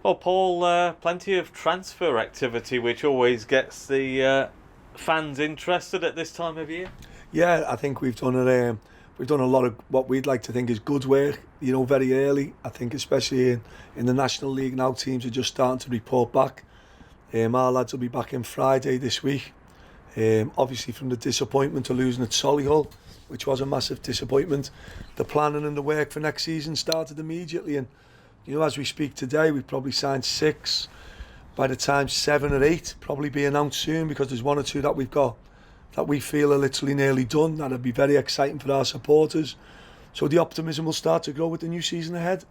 Well, Paul, plenty of transfer activity, which always gets the fans interested at this time of year. Yeah, I think we've done a lot of what we'd like to think is good work. Very early. I think especially in the National League now, teams are just starting to report back. Our lads will be back in Friday this week. Obviously, from the disappointment of losing at Solihull, which was a massive disappointment, the planning and the work for next season started immediately. And as we speak today, we've probably signed 6. By the time 7 or 8 probably be announced soon, because there's 1 or 2 that we've got that we feel are literally nearly done. That'll be very exciting for our supporters. So the optimism will start to grow with the new season ahead.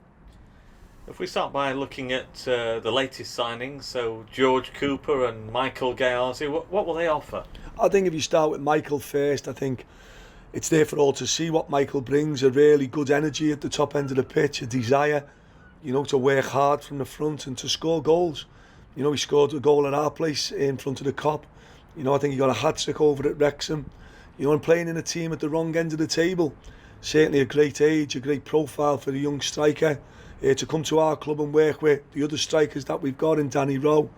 If we start by looking at the latest signings, so George Cooper and Michael Gayazi, what will they offer? I think if you start with Michael first, I think it's there for all to see what Michael brings. A really good energy at the top end of the pitch, a desire, to work hard from the front and to score goals. He scored a goal at our place in front of the Cop. I think he got a hat-trick over at Wrexham. And playing in a team at the wrong end of the table. Certainly a great age, a great profile for a young striker. To come to our club and work with the other strikers that we've got in Danny Rowe,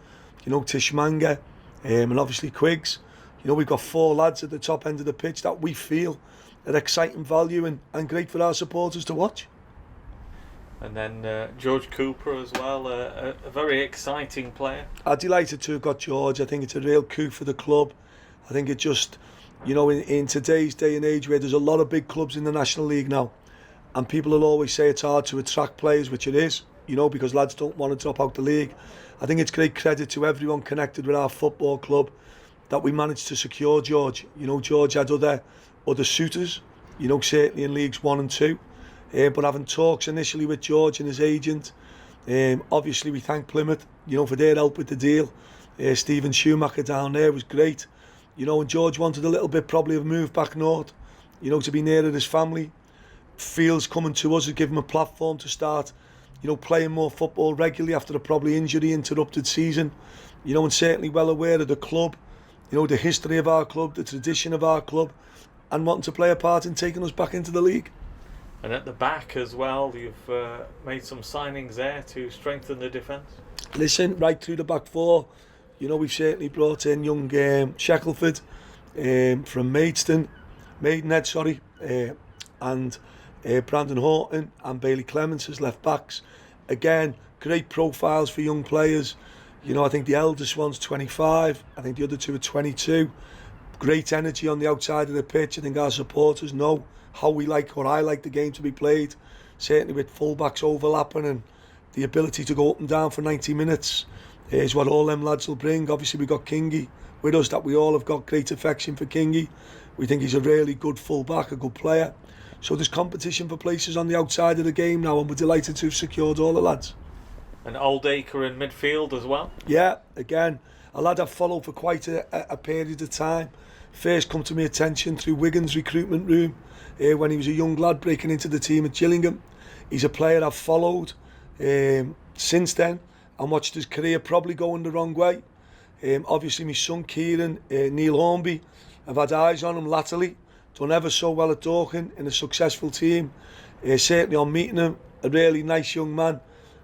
Tishmanga, and obviously Quiggs. We've got 4 lads at the top end of the pitch that we feel are exciting value and great for our supporters to watch. And then George Cooper as well, a very exciting player. I'm delighted to have got George. I think it's a real coup for the club. I think it just, in today's day and age where there's a lot of big clubs in the National League now, and people will always say it's hard to attract players, which it is, because lads don't want to drop out the league. I think it's great credit to everyone connected with our football club that we managed to secure George. George had other suitors, certainly in Leagues 1 and 2. But having talks initially with George and his agent, obviously we thank Plymouth, for their help with the deal. Stephen Schumacher down there was great. And George wanted a little bit probably of a move back north, to be nearer his family. Feels coming to us to give him a platform to start, playing more football regularly after a probably injury interrupted season. And certainly well aware of the club, the history of our club, the tradition of our club, and wanting to play a part in taking us back into the league. And at the back as well, you've made some signings there to strengthen the defence. Listen, right through the back 4, we've certainly brought in young Shackelford from Maidenhead, and Brandon Horton and Bailey Clements as left backs. Again, great profiles for young players. I think the eldest one's 25. I think the other 2 are 22. Great energy on the outside of the pitch. I think our supporters know how I like the game to be played. Certainly with full-backs overlapping and the ability to go up and down for 90 minutes is what all them lads will bring. Obviously we've got Kingy with us, that we all have got great affection for Kingy. We think he's a really good full-back, a good player. So there's competition for places on the outside of the game now, and we're delighted to have secured all the lads. And Oldacre in midfield as well? Yeah, again, a lad I've followed for quite a period of time. First come to my attention through Wigan's recruitment room when he was a young lad breaking into the team at Gillingham. He's a player I've followed since then and watched his career probably going the wrong way. Obviously my son Kieran, Neil Hornby, I've had eyes on him latterly. Done ever so well at Dorking in a successful team. Certainly on meeting him, a really nice young man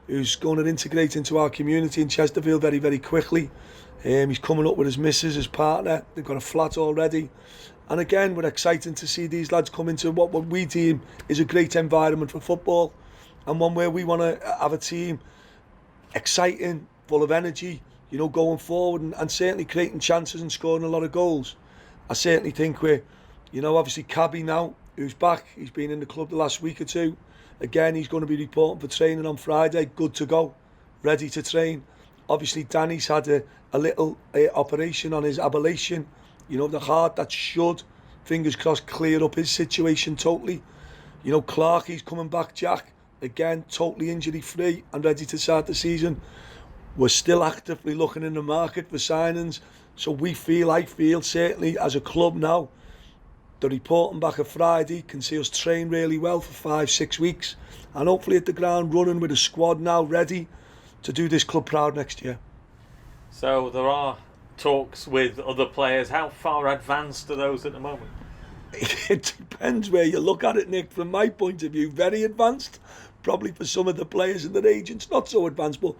who's going to integrate into our community in Chesterfield very, very quickly. He's coming up with his missus, his partner. They've got a flat already. And again, we're excited to see these lads come into what we deem is a great environment for football, and one where we want to have a team exciting, full of energy, going forward and certainly creating chances and scoring a lot of goals. I certainly think we're, obviously Cabby now, who's back. He's been in the club the last week or 2. Again, he's going to be reporting for training on Friday, good to go, ready to train. Obviously, Danny's had a little operation on his ablation, the heart, that should, fingers crossed, clear up his situation totally. Clark, he's coming back, Jack, again, totally injury free and ready to start the season. We're still actively looking in the market for signings, so I feel certainly as a club now, the reporting back of Friday can see us train really well for 5-6 weeks and hopefully hit the ground running with a squad now ready to do this club proud next year. So there are talks with other players. How far advanced are those at the moment? It depends where you look at it, Nick. From my point of view, very advanced. Probably for some of the players and their agents, not so advanced, but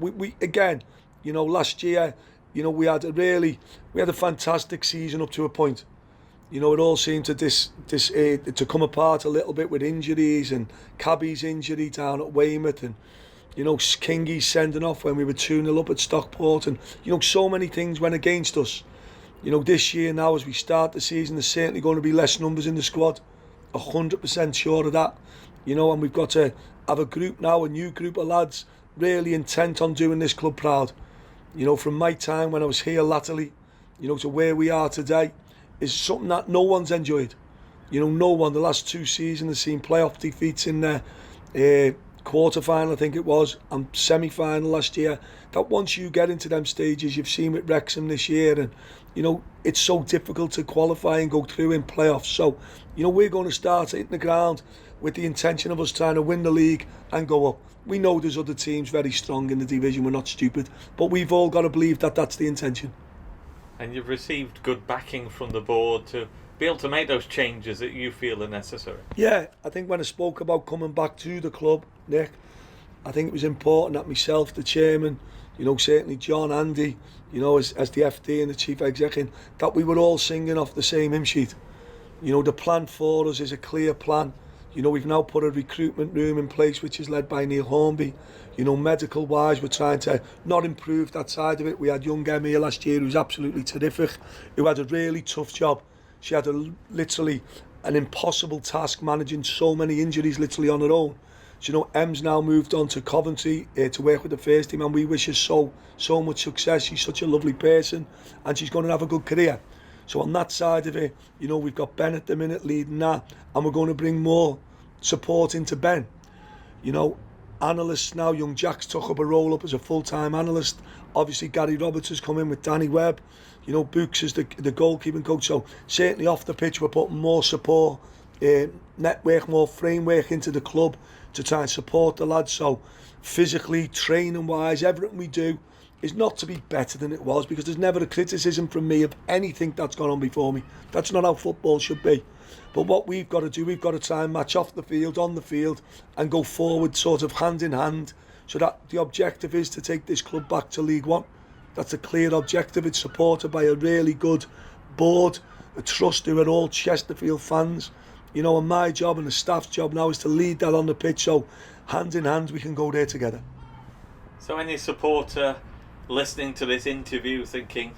we again, you know, last year, you know, we had a fantastic season up to a point. You know, it all seemed to to come apart a little bit with injuries, and Cabby's injury down at Weymouth, and you know, Kingy's sending off when we were 2-0 up at Stockport, and you know, so many things went against us. You know, this year now, as we start the season, there's certainly going to be less numbers in the squad. 100% sure of that. You know, and we've got to have a group now, a new group of lads, really intent on doing this club proud. You know, from my time when I was here latterly, you know, to where we are today, is something that no one's enjoyed. You know, no one. The last 2 seasons has seen playoff defeats in there. Quarter-final, I think it was, and semi-final last year. That once you get into them stages, you've seen with Wrexham this year, and you know, it's so difficult to qualify and go through in playoffs. So, you know, we're going to start hitting the ground with the intention of us trying to win the league and go up. We know there's other teams very strong in the division, we're not stupid, but we've all got to believe that that's the intention. And you've received good backing from the board to be able to make those changes that you feel are necessary. Yeah, I think when I spoke about coming back to the club, Nick, I think it was important that myself, the chairman, you know, certainly John, Andy, you know, as the FD and the chief executive, that we were all singing off the same hymn sheet. You know, the plan for us is a clear plan. You know, we've now put a recruitment room in place which is led by Neil Hornby. You know, medical wise, we're trying to not improve that side of it. We had young Emma here last year who was absolutely terrific, who had a really tough job. She had literally an impossible task managing so many injuries literally on her own. So, you know, Em's now moved on to Coventry to work with the first team, and we wish her so much success. She's such a lovely person, and she's going to have a good career. So on that side of it, you know, we've got Ben at the minute leading that, and we're going to bring more support into Ben. You know, analysts now, young Jack's took up a role up as a full-time analyst. Obviously, Gary Roberts has come in with Danny Webb. You know, Books is the goalkeeping coach. So certainly off the pitch, we're putting more support, network, more framework into the club to try and support the lads. So physically, training-wise, everything we do is not to be better than it was, because there's never a criticism from me of anything that's gone on before me. That's not how football should be. But what we've got to do, we've got to try and match off the field, on the field, and go forward sort of hand in hand, so that the objective is to take this club back to League One. That's a clear objective. It's supported by a really good board, a trust who are all Chesterfield fans. You know, and my job and the staff's job now is to lead that on the pitch, so hand in hand we can go there together. So any supporter listening to this interview thinking,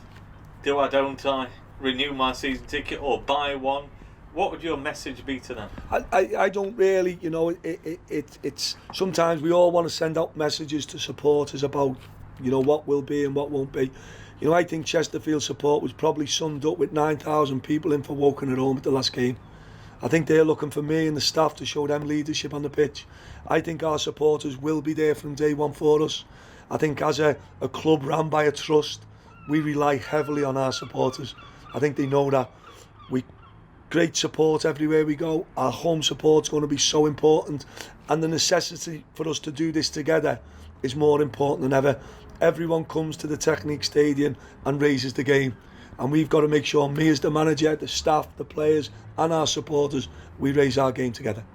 do I, don't I renew my season ticket or buy one, what would your message be to them? I don't really, you know, it's sometimes we all want to send out messages to supporters about, you know, what will be and what won't be. You know, I think Chesterfield support was probably summed up with 9,000 people in for Woking at home at the last game. I think they're looking for me and the staff to show them leadership on the pitch. I think our supporters will be there from day one for us. I think as a club run by a trust, we rely heavily on our supporters. I think they know that. Great support everywhere we go. Our home support's going to be so important, and the necessity for us to do this together is more important than ever. Everyone comes to the Technique Stadium and raises the game, and we've got to make sure, me as the manager, the staff, the players and our supporters, we raise our game together.